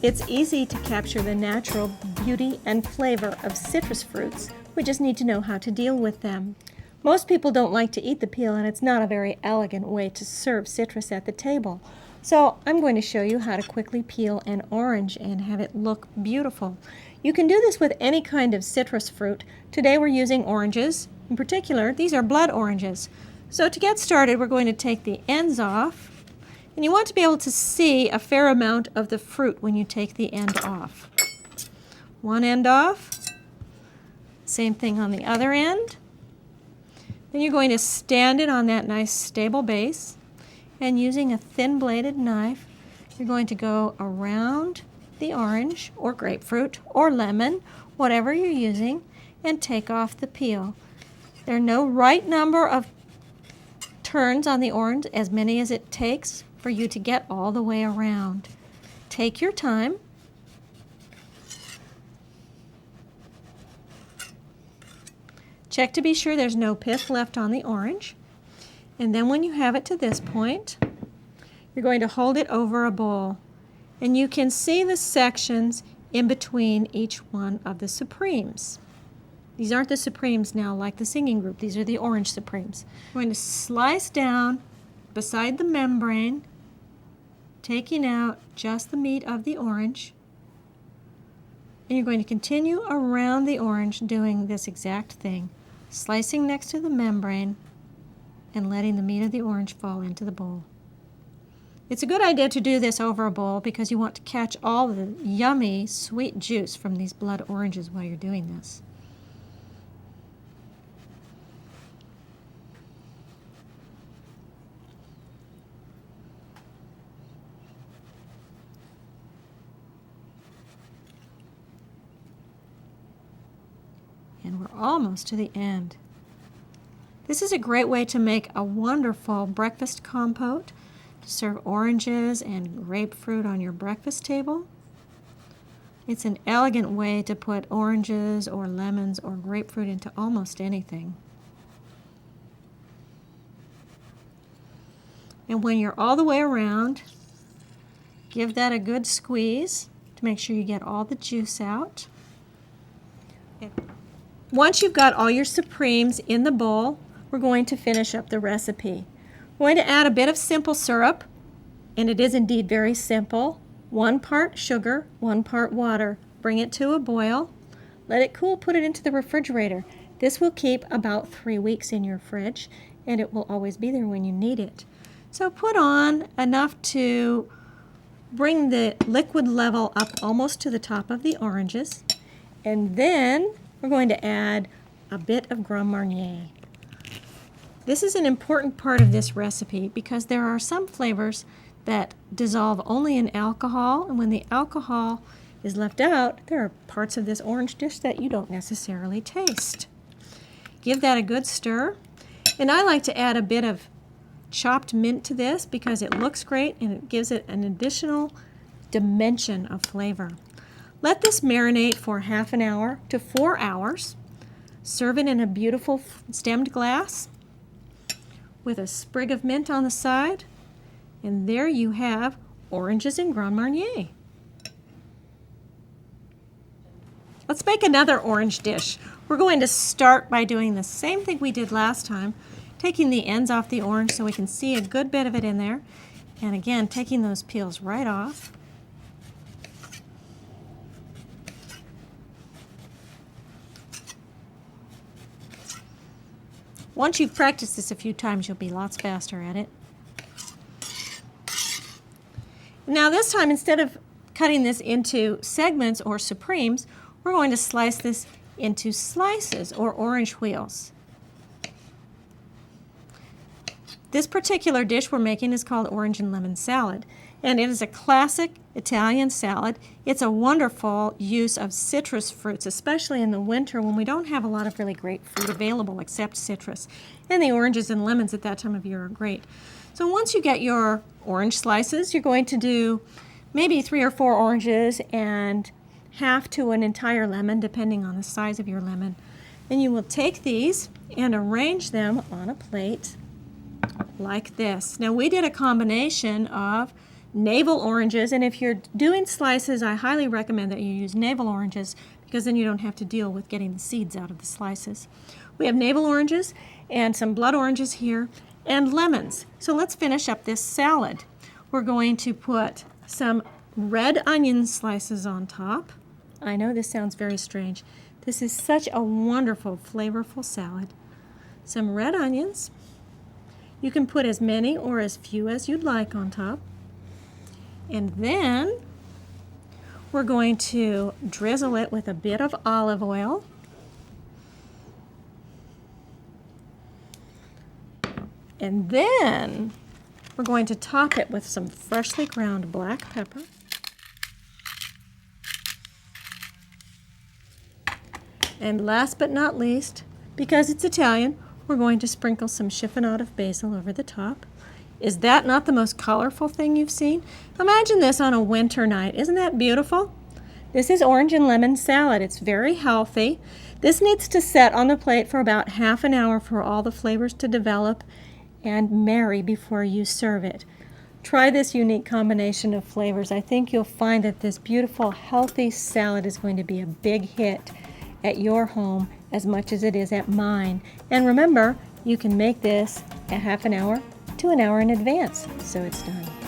It's easy to capture the natural beauty and flavor of citrus fruits. We just need to know how to deal with them. Most people don't like to eat the peel, and it's not a very elegant way to serve citrus at the table. So I'm going to show you how to quickly peel an orange and have it look beautiful. You can do this with any kind of citrus fruit. Today we're using oranges. In particular, these are blood oranges. So to get started, we're going to take the ends off. And you want to be able to see a fair amount of the fruit when you take the end off. One end off. Same thing on the other end. Then you're going to stand it on that nice stable base. And using a thin-bladed knife, you're going to go around the orange or grapefruit or lemon, whatever you're using, and take off the peel. There are no right number of turns on the orange, as many as it takes for you to get all the way around. Take your time. Check to be sure there's no pith left on the orange. And then when you have it to this point, you're going to hold it over a bowl. And you can see the sections in between each one of the Supremes. These aren't the Supremes now like the singing group. These are the orange Supremes. I'm going to slice down beside the membrane, taking out just the meat of the orange. And you're going to continue around the orange doing this exact thing, slicing next to the membrane and letting the meat of the orange fall into the bowl. It's a good idea to do this over a bowl because you want to catch all the yummy, sweet juice from these blood oranges while you're doing this. And we're almost to the end. This is a great way to make a wonderful breakfast compote, to serve oranges and grapefruit on your breakfast table. It's an elegant way to put oranges or lemons or grapefruit into almost anything. And when you're all the way around, give that a good squeeze to make sure you get all the juice out. Once you've got all your Supremes in the bowl, we're going to finish up the recipe. We're going to add a bit of simple syrup, and it is indeed very simple. 1 part sugar, 1 part water. Bring it to a boil. Let it cool, put it into the refrigerator. This will keep about 3 weeks in your fridge, and it will always be there when you need it. So put on enough to bring the liquid level up almost to the top of the oranges, and then we're going to add a bit of Grand Marnier. This is an important part of this recipe because there are some flavors that dissolve only in alcohol, and when the alcohol is left out, there are parts of this orange dish that you don't necessarily taste. Give that a good stir, and I like to add a bit of chopped mint to this because it looks great and it gives it an additional dimension of flavor. Let this marinate for half an hour to 4 hours. Serve it in a beautiful stemmed glass with a sprig of mint on the side, and there you have oranges and Grand Marnier. Let's make another orange dish. We're going to start by doing the same thing we did last time, taking the ends off the orange so we can see a good bit of it in there, and again taking those peels right off. Once you've practiced this a few times, you'll be lots faster at it. Now this time, instead of cutting this into segments or Supremes, we're going to slice this into slices or orange wheels. This particular dish we're making is called orange and lemon salad, and it is a classic Italian salad. It's a wonderful use of citrus fruits, especially in the winter when we don't have a lot of really great fruit available except citrus. And the oranges and lemons at that time of year are great. So once you get your orange slices, you're going to do maybe 3 or 4 oranges and half to an entire lemon, depending on the size of your lemon. And you will take these and arrange them on a plate like this. Now we did a combination of navel oranges, and if you're doing slices, I highly recommend that you use navel oranges because then you don't have to deal with getting the seeds out of the slices. We have navel oranges and some blood oranges here and lemons. So let's finish up this salad. We're going to put some red onion slices on top. I know this sounds very strange. This is such a wonderful, flavorful salad. Some red onions. You can put as many or as few as you'd like on top. And then we're going to drizzle it with a bit of olive oil. And then we're going to top it with some freshly ground black pepper. And last but not least, because it's Italian, we're going to sprinkle some chiffonade of basil over the top. Is that not the most colorful thing you've seen? Imagine this on a winter night. Isn't that beautiful? This is orange and lemon salad. It's very healthy. This needs to set on the plate for about half an hour for all the flavors to develop and marry before you serve it. Try this unique combination of flavors. I think you'll find that this beautiful, healthy salad is going to be a big hit at your home as much as it is at mine. And remember, you can make this a half an hour to an hour in advance, so it's done.